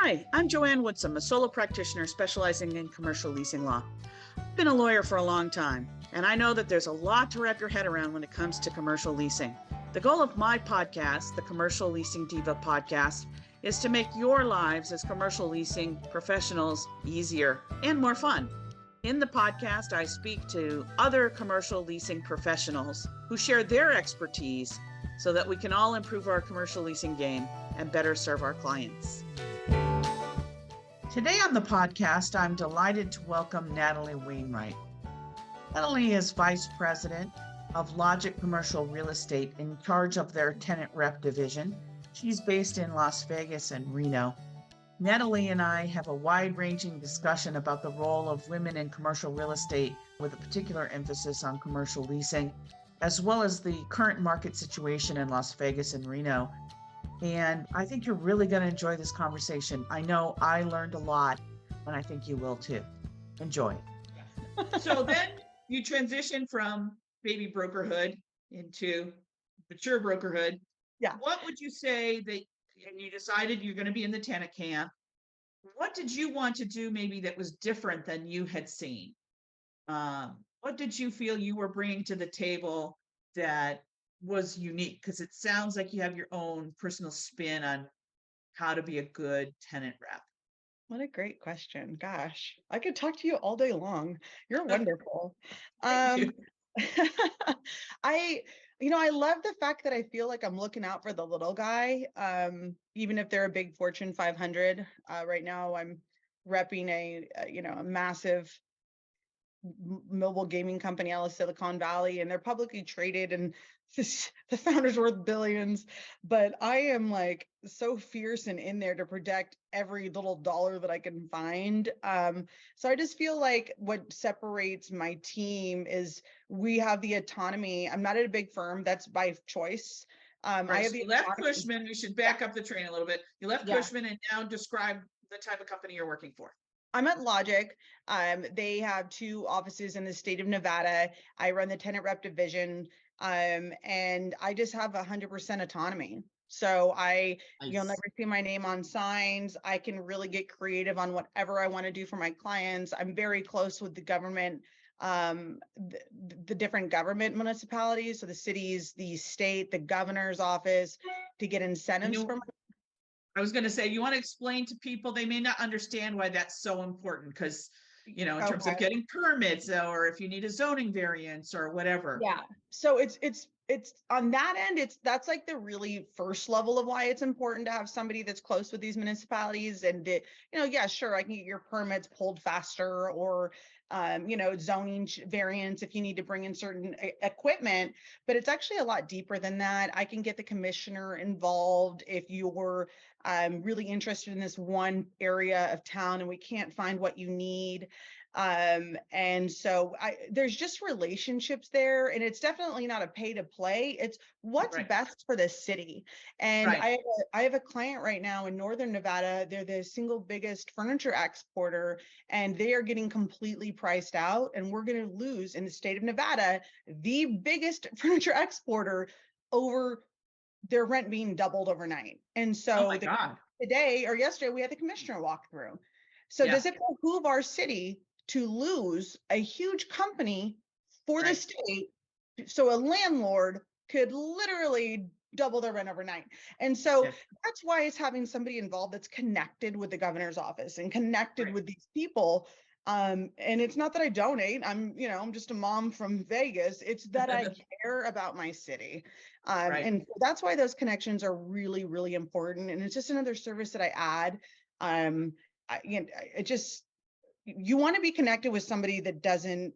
Hi, I'm Joanne Woodson, a solo practitioner specializing in commercial leasing law. I've been a lawyer for a long time, and I know that there's a lot to wrap your head around when it comes to commercial leasing. The goal of my podcast, the Commercial Leasing Diva podcast, is to make your lives as commercial leasing professionals easier and more fun. In the podcast, I speak to other commercial leasing professionals who share their expertise so that we can all improve our commercial leasing game and better serve our clients. Today on the podcast, I'm delighted to welcome Natalie Wainwright. Natalie is Vice President of Logic Commercial Real Estate in charge of their tenant rep division. She's based in Las Vegas and Reno. Natalie and I have a wide-ranging discussion about the role of women in commercial real estate with a particular emphasis on commercial leasing, as well as the current market situation in Las Vegas and Reno. And I think you're really going to enjoy this conversation. I know I learned a lot, and I think you will too. Enjoy. So then you transition from baby brokerhood into mature brokerhood. Yeah. What would you say that, and you decided you're going to be in the tenant camp. What did you want to do maybe that was different than you had seen? What did you feel you were bringing to the table that was unique? Because it sounds like you have your own personal spin on how to be a good tenant rep. What a great question. Gosh, I could talk to you all day long. You're wonderful. Thank you. I love the fact that I feel like I'm looking out for the little guy, even if they're a big Fortune 500. Right now, I'm repping a massive mobile gaming company out of Silicon Valley, and they're publicly traded, and the founder's worth billions. But I am like so fierce and in there to protect every little dollar that I can find. So I just feel like what separates my team is we have the autonomy. I'm not at a big firm. That's by choice. Right, I have so the you left autonomy. Cushman. We should back up the train a little bit. You left Cushman and now describe the type of company you're working for. I'm at Logic. They have 2 offices in the state of Nevada. I run the tenant rep division, and I just have 100% autonomy. So you'll never see my name on signs. I can really get creative on whatever I want to do for my clients. I'm very close with the government, the different government municipalities, so the cities, the state, the governor's office, to get incentives from. I was going to say, you want to explain to people, they may not understand why that's so important, because, in terms of getting permits, or if you need a zoning variance or whatever. Yeah. So it's on that end, that's like the really first level of why it's important to have somebody that's close with these municipalities. And yeah, sure, I can get your permits pulled faster, or zoning variants if you need to bring in certain equipment, but it's actually a lot deeper than that. I can get the commissioner involved if you're really interested in this one area of town and we can't find what you need. And so there's just relationships there, and it's definitely not a pay to play. It's what's best for the city. And I have a client right now in Northern Nevada. They're the single biggest furniture exporter, and they are getting completely priced out. And we're going to lose in the state of Nevada, the biggest furniture exporter, over their rent being doubled overnight. And so today or yesterday, we had the commissioner walk through. So does it behoove our city to lose a huge company for the state, so a landlord could literally double their rent overnight? And so that's why it's having somebody involved that's connected with the governor's office and connected with these people. And it's not that I donate. I'm just a mom from Vegas. It's that I care about my city. And that's why those connections are really, really important. And it's just another service that I add. You want to be connected with somebody that doesn't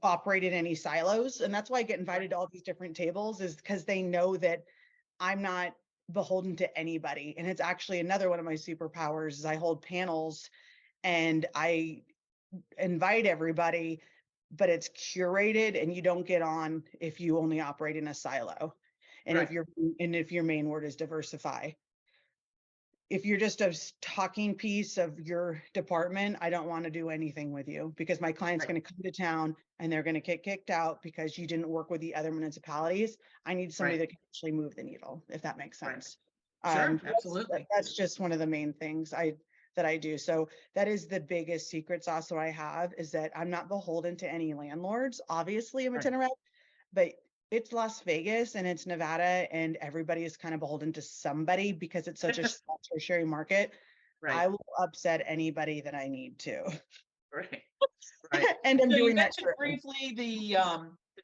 operate in any silos. And that's why I get invited to all these different tables, is because they know that I'm not beholden to anybody. And it's actually another one of my superpowers is I hold panels and I invite everybody, but it's curated, and you don't get on if you only operate in a silo. And if your main word is diversify. If you're just a talking piece of your department, I don't want to do anything with you, because my client's going to come to town and they're going to get kicked out because you didn't work with the other municipalities. I need somebody that can actually move the needle, if that makes sense. Sure, absolutely. That's just one of the main things. that I do. So that is the biggest secret sauce that I have, is that I'm not beholden to any landlords. Obviously, I'm a Right. tenant rep, but it's Las Vegas and it's Nevada, and everybody is kind of beholden to somebody because it's such a small tertiary market. Right. I will upset anybody that I need to. Right. Right. And I'm So you doing that mentioned currently. briefly the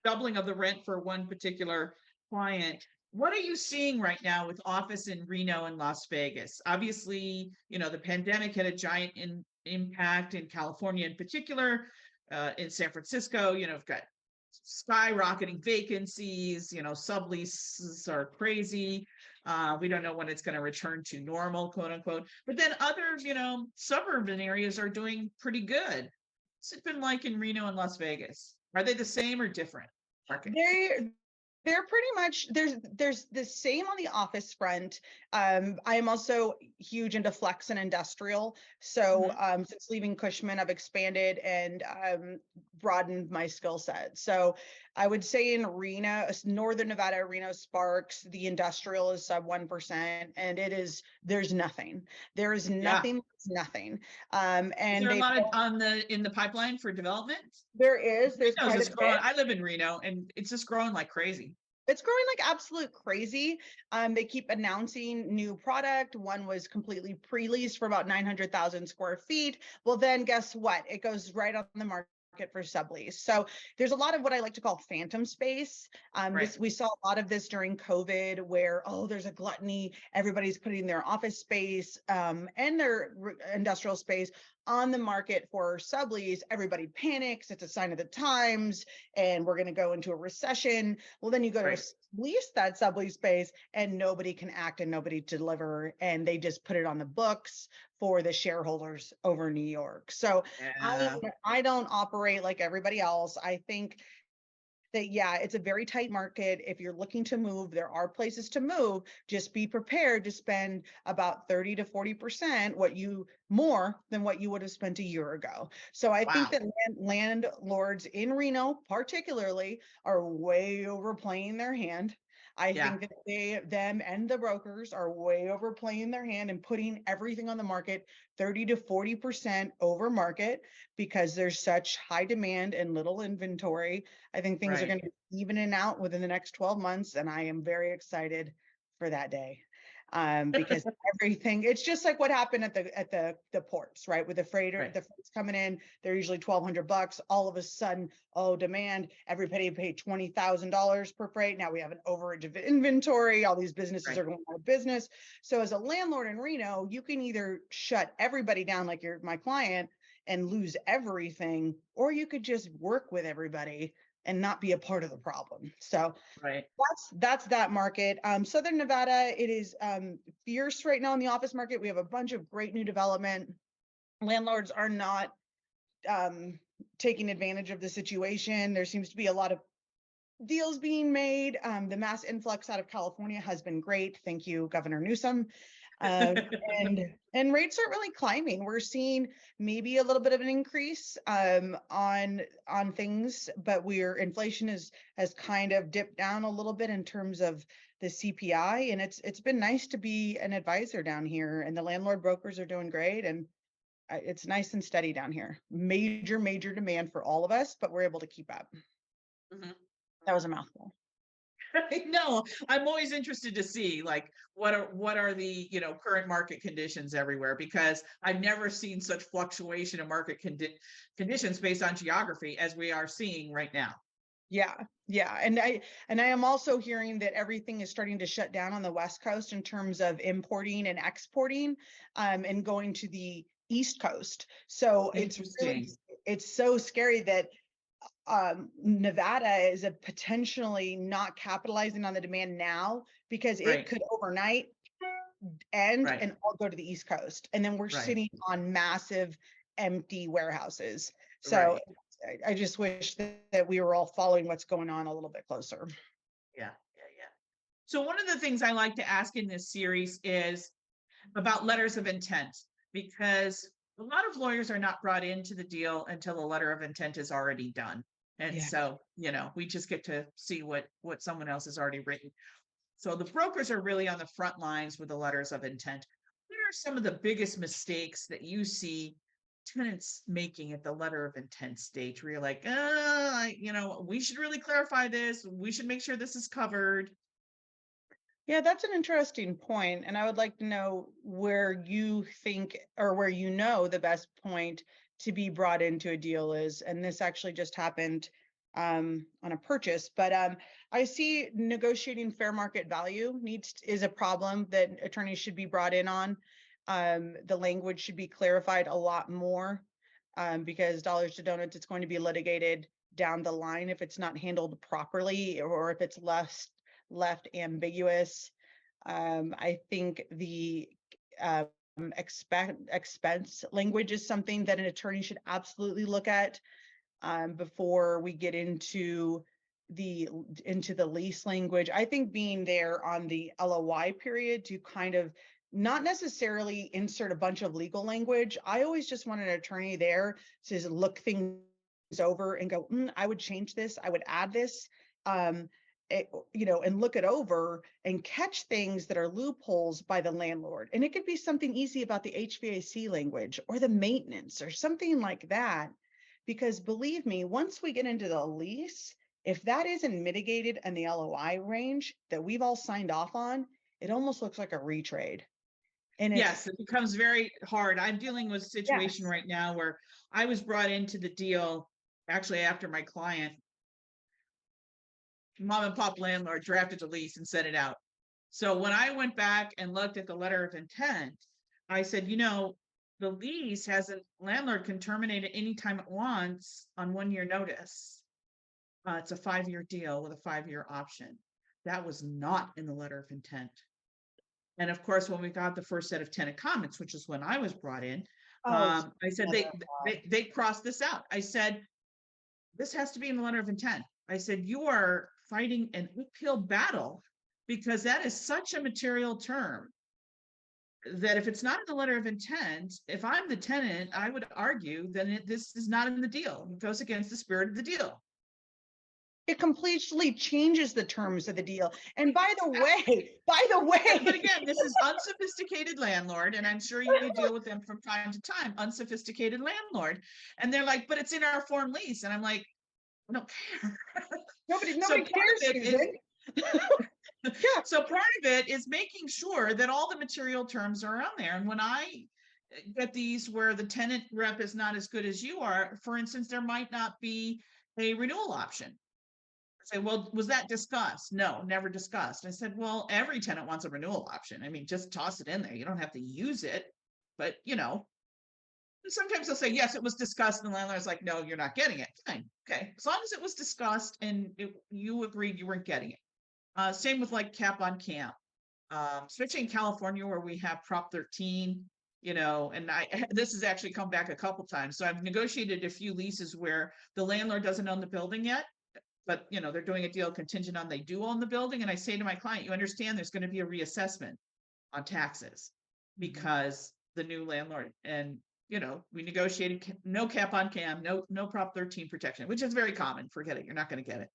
doubling of the rent for one particular client. What are you seeing right now with office in Reno and Las Vegas? Obviously, the pandemic had a giant impact in California in particular, in San Francisco, we've got skyrocketing vacancies, subleases are crazy. We don't know when it's going to return to normal, quote unquote. But then other, suburban areas are doing pretty good. What's it been like in Reno and Las Vegas? Are they the same or different market? They're pretty much, there's the same on the office front. I am also huge into flex and industrial. So since leaving Cushman, I've expanded and broadened my skill set. So I would say in Reno, Northern Nevada, Reno Sparks, the industrial is sub 1%, and there's nothing. There is nothing, nothing. Is And there a lot of in the pipeline for development? there's Reno's quite a just growing. bit. I live in Reno and it's just growing like crazy. It's growing like absolute crazy. They keep announcing new product. One was completely pre-leased for about 900,000 square feet. Well, then guess what? It goes right on the market for sublease. So there's a lot of what I like to call phantom space. We saw a lot of this during COVID, where, there's a gluttony. Everybody's putting their office space and their industrial space on the market for sublease. Everybody panics. It's a sign of the times, and we're going to go into a recession. Well, then you go to lease that sublease space and nobody can act and nobody deliver, and they just put it on the books for the shareholders over New York. So I don't operate like everybody else. I think that, it's a very tight market. If you're looking to move, there are places to move. Just be prepared to spend about 30 to 40% more than what you would have spent a year ago. So I think that landlords in Reno particularly are way overplaying their hand. I think that them and the brokers are way overplaying their hand and putting everything on the market 30 to 40% over market, because there's such high demand and little inventory. I think things are going to even out within the next 12 months. And I am very excited for that day. Because everything, it's just like what happened at the ports, right? With the freighter, the freight's coming in, they're usually $1,200. All of a sudden, demand, everybody paid $20,000 per freight. Now we have an overage of inventory. All these businesses are going out of business. So as a landlord in Reno, you can either shut everybody down like you're my client and lose everything, or you could just work with everybody and not be a part of the problem. So that's that market. Southern Nevada, it is fierce right now in the office market. We have a bunch of great new development. Landlords are not taking advantage of the situation. There seems to be a lot of deals being made. The mass influx out of California has been great. Thank you, Governor Newsom. And rates aren't really climbing. We're seeing maybe a little bit of an increase on things, but inflation has kind of dipped down a little bit in terms of the CPI, and it's been nice to be an advisor down here, and the landlord brokers are doing great, and it's nice and steady down here. Major demand for all of us, but we're able to keep up. That was a mouthful. No, I'm always interested to see like what are the current market conditions everywhere, because I've never seen such fluctuation in market conditions based on geography as we are seeing right now. Yeah. And I am also hearing that everything is starting to shut down on the West Coast in terms of importing and exporting and going to the East Coast. So it's so scary that Nevada is potentially not capitalizing on the demand now, because it could overnight end and all go to the East Coast. And then we're sitting on massive empty warehouses. So I just wish that we were all following what's going on a little bit closer. Yeah. So one of the things I like to ask in this series is about letters of intent, because a lot of lawyers are not brought into the deal until the letter of intent is already done. And so, we just get to see what someone else has already written. So the brokers are really on the front lines with the letters of intent. What are are some of the biggest mistakes that you see tenants making at the letter of intent stage where you're like, we should really clarify this. We should make sure this is covered. Yeah, that's an interesting point, and I would like to know where you think or where the best point to be brought into a deal is. And this actually just happened on a purchase, but I see negotiating fair market value is a problem that attorneys should be brought in on. The language should be clarified a lot more because dollars to donuts, it's going to be litigated down the line if it's not handled properly or if it's left ambiguous. I think the expense language is something that an attorney should absolutely look at before we get into the lease language. I think being there on the LOI period to kind of not necessarily insert a bunch of legal language. I always just want an attorney there to look things over and go, I would change this, I would add this. And look it over and catch things that are loopholes by the landlord. And it could be something easy about the HVAC language or the maintenance or something like that. Because believe me, once we get into the lease, if that isn't mitigated in the LOI range that we've all signed off on, it almost looks like a retrade. And yes, it becomes very hard. I'm dealing with a situation right now where I was brought into the deal actually after my client, mom and pop landlord, drafted the lease and sent it out. So when I went back and looked at the letter of intent, I said, the lease has a landlord can terminate at any time it wants on 1 year notice. It's a 5-year deal with a 5-year option. That was not in the letter of intent. And of course, when we got the first set of tenant comments, which is when I was brought in, I said they crossed this out. I said, this has to be in the letter of intent. I said, you are fighting an uphill battle because that is such a material term that if it's not in the letter of intent, if I'm the tenant, I would argue that this is not in the deal. It goes against the spirit of the deal. It completely changes the terms of the deal. And by the way, but again, this is unsophisticated landlord, and I'm sure you deal with them from time to time, unsophisticated landlord. And they're like, but it's in our form lease. And I'm like, I don't care. Nobody cares. Yeah. So part of it is making sure that all the material terms are on there. And when I get these where the tenant rep is not as good as you are, for instance, there might not be a renewal option. I say, well, was that discussed? No, never discussed. I said, well, every tenant wants a renewal option. I mean, just toss it in there. You don't have to use it, but sometimes they'll say, yes, it was discussed. And the landlord's like, no, you're not getting it. Fine. Okay. As long as it was discussed and you agreed you weren't getting it. Same with like cap on cam. Especially in California where we have Prop 13, and this has actually come back a couple times. So I've negotiated a few leases where the landlord doesn't own the building yet, but they're doing a deal contingent on they do own the building. And I say to my client, you understand there's going to be a reassessment on taxes because the new landlord and we negotiated no cap on cam, no Prop 13 protection, which is very common. Forget it. You're not going to get it.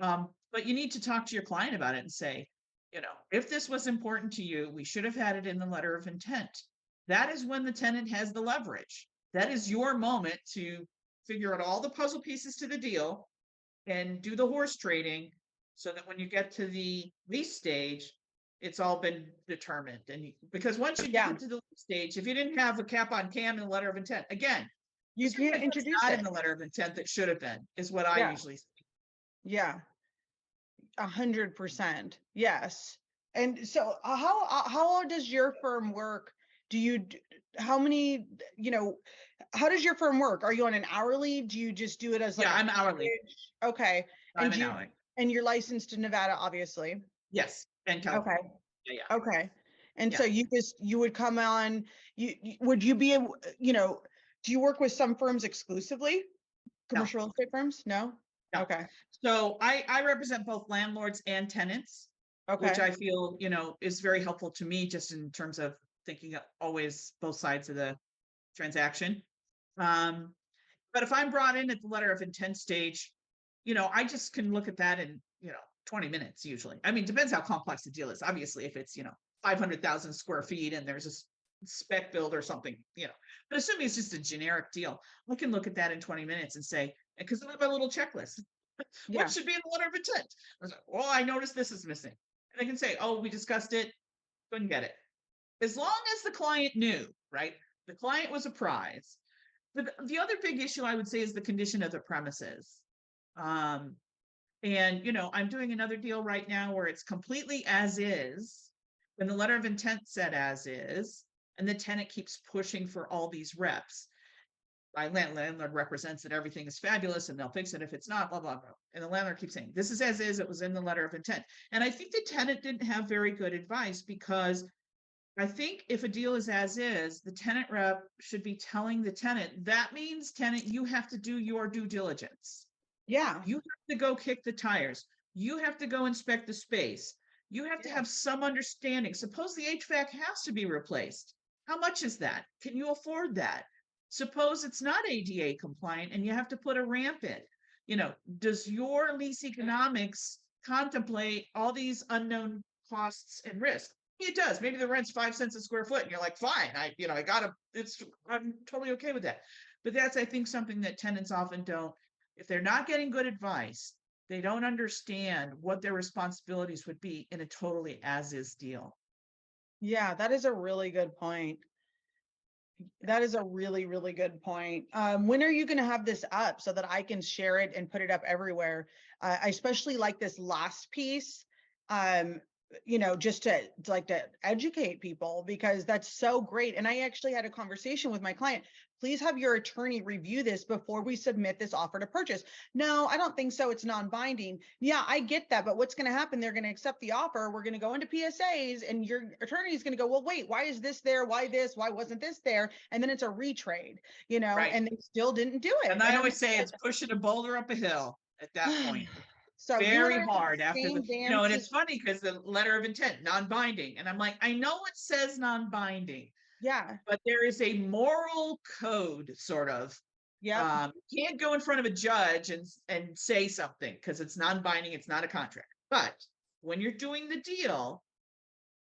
But you need to talk to your client about it and say, if this was important to you, we should have had it in the letter of intent. That is when the tenant has the leverage. That is your moment to figure out all the puzzle pieces to the deal and do the horse trading so that when you get to the lease stage, it's all been determined. And because once you get to the lease stage, if you didn't have a cap on cam in the letter of intent, again, you can't introduce it in the letter of intent that should have been, is what I usually say. Yeah. 100%. Yes. And so how does your firm work? How does your firm work? Are you on an hourly? Do you just do it as like I'm hourly. Okay. I'm an hourly. And you're licensed in Nevada, obviously. Yes. And California. Okay. Yeah. Okay. And so you would come on, would you be, do you work with some firms exclusively? Commercial real estate firms? No? No. Okay. So I represent both landlords and tenants, which I feel, is very helpful to me just in terms of thinking of always both sides of the transaction. But if I'm brought in at the letter of intent stage, I just can look at that in, 20 minutes usually. I mean, depends how complex the deal is. Obviously, if it's, 500,000 square feet and there's spec build or something, but assuming it's just a generic deal, I can look at that in 20 minutes and say, because I have a little checklist, what Yeah. should be in the letter of intent? I was like, well, I noticed this is missing. And I can say, oh, we discussed it, couldn't get it. As long as the client knew, right? The client was apprised. The other big issue I would say is the condition of the premises. And I'm doing another deal right now where it's completely as is, and the letter of intent said as is, and the tenant keeps pushing for all these reps. My landlord represents that everything is fabulous and they'll fix it if it's not, blah, blah, blah. And the landlord keeps saying, this is as is, it was in the letter of intent. And I think the tenant didn't have very good advice, because I think if a deal is as is, the tenant rep should be telling the tenant, that means tenant, you have to do your due diligence. Yeah. You have to go kick the tires. You have to go inspect the space. You have to have some understanding. Suppose the HVAC has to be replaced. How much is that? Can you afford that? Suppose it's not ADA compliant and you have to put a ramp in. Does your lease economics contemplate all these unknown costs and risks? It does. Maybe the rent's 5 cents a square foot and you're like, fine, I'm totally okay with that. But that's, I think, something that tenants often don't. If they're not getting good advice, they don't understand what their responsibilities would be in a totally as-is deal. Yeah, that is a really good point. That is a really, really good point. When are you going to have this up so that I can share it and put it up everywhere? I especially like this last piece, just to educate people, because that's so great. And I actually had a conversation with my client. Please have your attorney review this before we submit this offer to purchase. No, I don't think so. It's non-binding. Yeah, I get that. But what's going to happen? They're going to accept the offer. We're going to go into PSAs and your attorney is going to go, well, wait, why is this there? Why this? Why wasn't this there? And then it's a retrade, Right. and they still didn't do it. And I always say it's pushing a boulder up a hill at that point. So very hard after the, and it's funny because the letter of intent, non-binding. And I'm like, I know it says non-binding. Yeah. But there is a moral code, sort of. Yeah. You can't go in front of a judge and say something because it's non-binding, it's not a contract. But when you're doing the deal,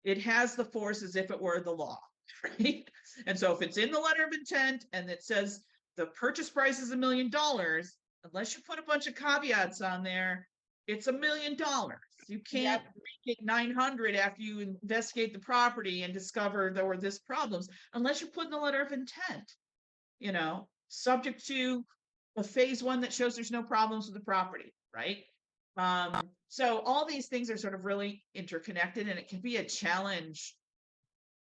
it has the force as if it were the law, right? And so if it's in the letter of intent and it says the purchase price is $1 million, unless you put a bunch of caveats on there, it's $1 million. You can't make it 900 after you investigate the property and discover there were this problems, unless you put in the letter of intent, subject to a phase 1 that shows there's no problems with the property, right? So all these things are sort of really interconnected, and it can be a challenge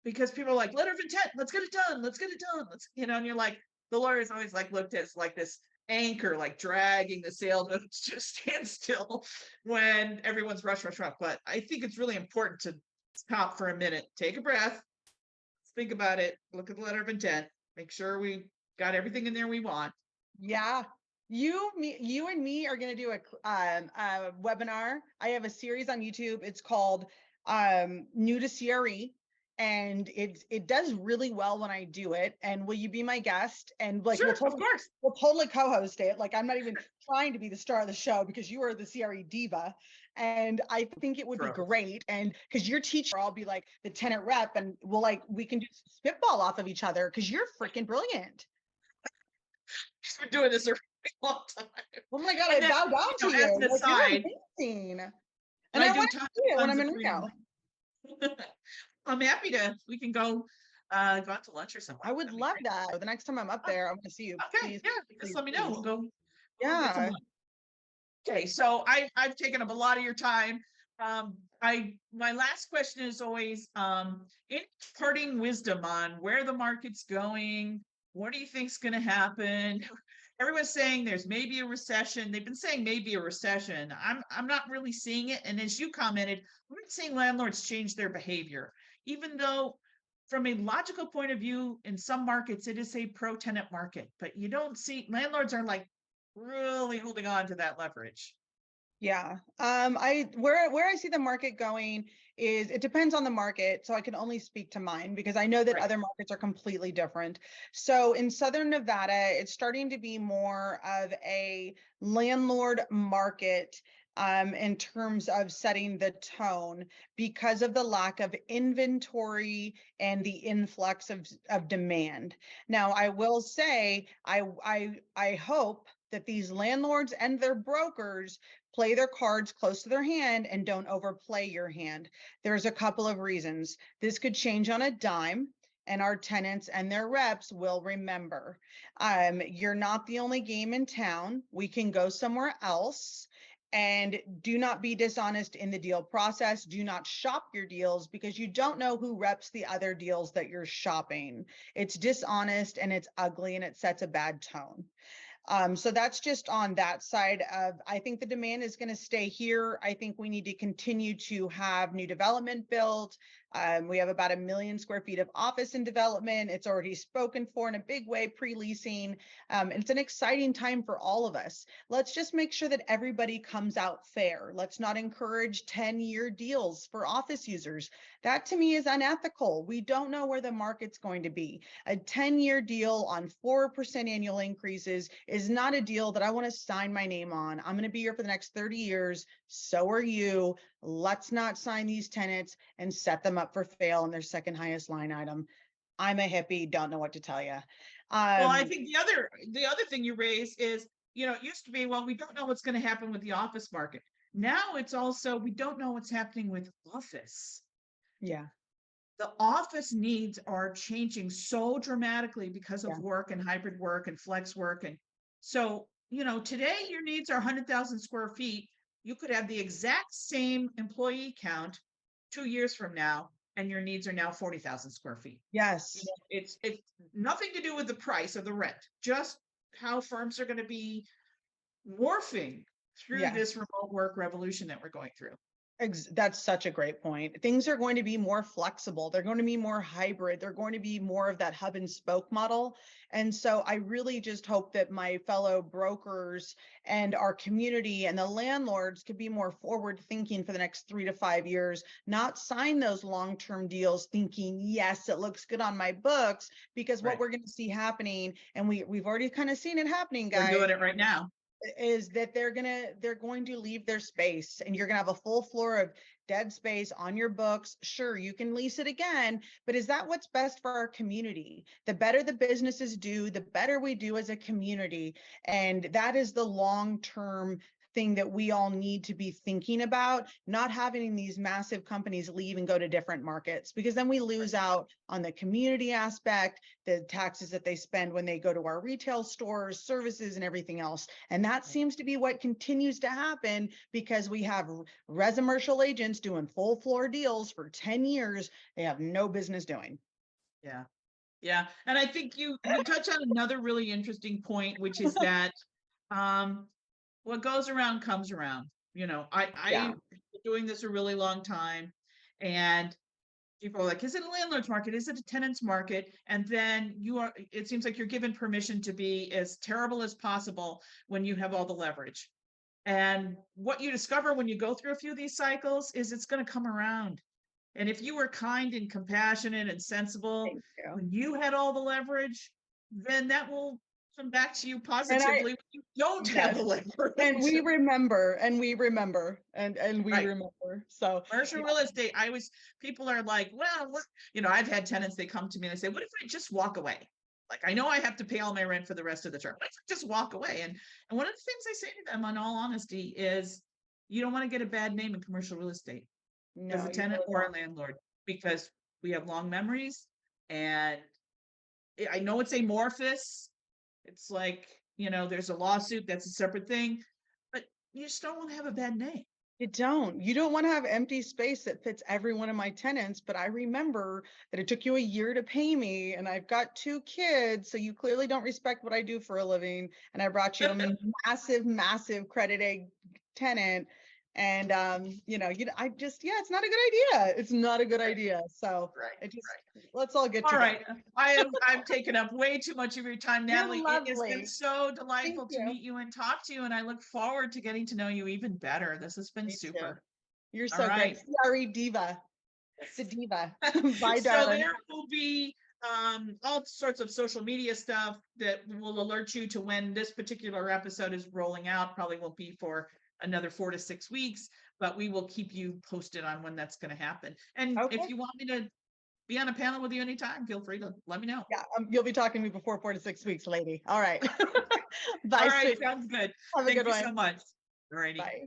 because people are like, letter of intent, let's get it done. Let's get it done. And you're like, the lawyer's always looked at like this anchor, dragging the sail to just stand still when everyone's rush. But I think it's really important to stop for a minute, take a breath, think about it, look at the letter of intent, make sure we got everything in there we want. Yeah. You and me are going to do a webinar. I have a series on YouTube. It's called New to CRE. And it does really well when I do it. And will you be my guest? And sure, of course, we'll totally co-host it. I'm not even trying to be the star of the show because you are the CRE diva. And I think it would be great. And because your teacher, I'll be like the tenant rep, and we can just spitball off of each other because you're freaking brilliant. She's been doing this a really long time. Oh my God, I bow down to you. As an aside, and I want to do it when I'm in Reno. I'm happy we can go out to lunch or something. I would love that. The next time I'm up there, I want to see you. Okay, just let me know. We'll go. Yeah. Okay, so I've taken up a lot of your time. My last question is always imparting wisdom on where the market's going. What do you think's going to happen? Everyone's saying there's maybe a recession. They've been saying maybe a recession. I'm not really seeing it. And as you commented, we're not seeing landlords change their behavior, even though from a logical point of view, in some markets, it is a pro-tenant market, but you don't see landlords are really holding on to that leverage. Yeah. Where I see the market going is it depends on the market. So I can only speak to mine because I know that Right. other markets are completely different. So in Southern Nevada, it's starting to be more of a landlord market in terms of setting the tone because of the lack of inventory and the influx of demand. Now, I will say, I hope that these landlords and their brokers play their cards close to their hand and don't overplay your hand. There's a couple of reasons. This could change on a dime, and our tenants and their reps will remember. You're not the only game in town. We can go somewhere else. And do not be dishonest in the deal process. Do not shop your deals because you don't know who reps the other deals that you're shopping. It's dishonest and it's ugly and it sets a bad tone. So that's just on that side of, I think the demand is going to stay here. I think we need to continue to have new development built. We have about 1 million square feet of office in development. It's already spoken for in a big way, pre-leasing. And it's an exciting time for all of us. Let's just make sure that everybody comes out fair. Let's not encourage 10-year deals for office users. That to me is unethical. We don't know where the market's going to be. A 10-year deal on 4% annual increases is not a deal that I want to sign my name on. I'm going to be here for the next 30 years. So are you. Let's not sign these tenants and set them up for fail in their second highest line item. I'm a hippie, don't know what to tell you. Well, I think the other thing you raise is, it used to be, well, we don't know what's going to happen with the office market. Now it's also, we don't know what's happening with office. Yeah. The office needs are changing so dramatically because of Yeah. work and hybrid work and flex work. And so, today your needs are 100,000 square feet. You could have the exact same employee count 2 years from now, and your needs are now 40,000 square feet. Yes. It's nothing to do with the price of the rent, just how firms are going to be morphing through Yeah. this remote work revolution that we're going through. That's such a great point. Things are going to be more flexible. They're going to be more hybrid. They're going to be more of that hub and spoke model. And so I really just hope that my fellow brokers and our community and the landlords could be more forward thinking for the next 3 to 5 years, not sign those long-term deals thinking, yes, it looks good on my books, because what Right. we're going to see happening, and we've already kind of seen it happening, We're guys, doing it right now. is that they're going to leave their space and you're going to have a full floor of dead space on your books. Sure, you can lease it again, but is that what's best for our community? The better the businesses do, the better we do as a community. And that is the long-term thing that we all need to be thinking about, not having these massive companies leave and go to different markets, because then we lose out on the community aspect, the taxes that they spend when they go to our retail stores, services, and everything else. And that seems to be what continues to happen because we have residential agents doing full floor deals for 10 years they have no business doing. Yeah. Yeah. And I think you touch on another really interesting point, which is that what goes around comes around. Yeah. I've been doing this a really long time, and people are like, is it a landlord's market? Is it a tenant's market? And then it seems like you're given permission to be as terrible as possible when you have all the leverage. And what you discover when you go through a few of these cycles is it's going to come around. And if you were kind and compassionate and sensible Thank you. when you had all the leverage, then that will come back to you And positively when you don't have yes, the leverage. and we remember, and we remember, and we Right. remember. So Commercial real estate, people are like, well, I've had tenants, they come to me and they say, what if I just walk away? Like, I know I have to pay all my rent for the rest of the term. What if I just walk away? And one of the things I say to them, in all honesty, is you don't want to get a bad name in commercial real estate as no, a you tenant really or a don't. landlord, because we have long memories. And I know it's amorphous. It's like, there's a lawsuit, that's a separate thing, but you just don't want to have a bad name. You don't. You don't want to have empty space that fits every one of my tenants. But I remember that it took you a year to pay me, and I've got 2 kids, so you clearly don't respect what I do for a living. And I brought you a massive, massive credit A tenant, And I just, it's not a good idea. It's not a good idea. So let's all get all together. right. I've taken up way too much of your time, Natalie. It has been lovely. so delightful Thank to you. meet you and talk to you, and I look forward to getting to know you even better. This has been Me super. too. You're All so right. great. Sorry, Diva. It's a diva. Bye, So darling. there will be all sorts of social media stuff that will alert you to when this particular episode is rolling out. Probably won't be for another 4 to 6 weeks, but we will keep you posted on when that's going to happen. And Okay. if you want me to be on a panel with you anytime, feel free to let me know. Yeah, you'll be talking to me before 4 to 6 weeks, lady. All right. Bye. All right, sweetie. sounds good. Have a Thank good you one. so much. All righty. Bye.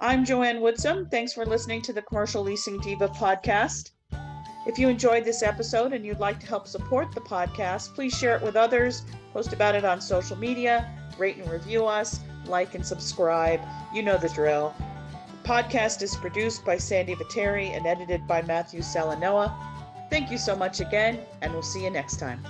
I'm Joanne Woodsum. Thanks for listening to the Commercial Leasing Diva podcast. If you enjoyed this episode and you'd like to help support the podcast, please share it with others, post about it on social media, rate and review us, like and subscribe. You know the drill. The podcast is produced by Sandy Viteri and edited by Matthew Salanoa. Thank you so much again, and we'll see you next time.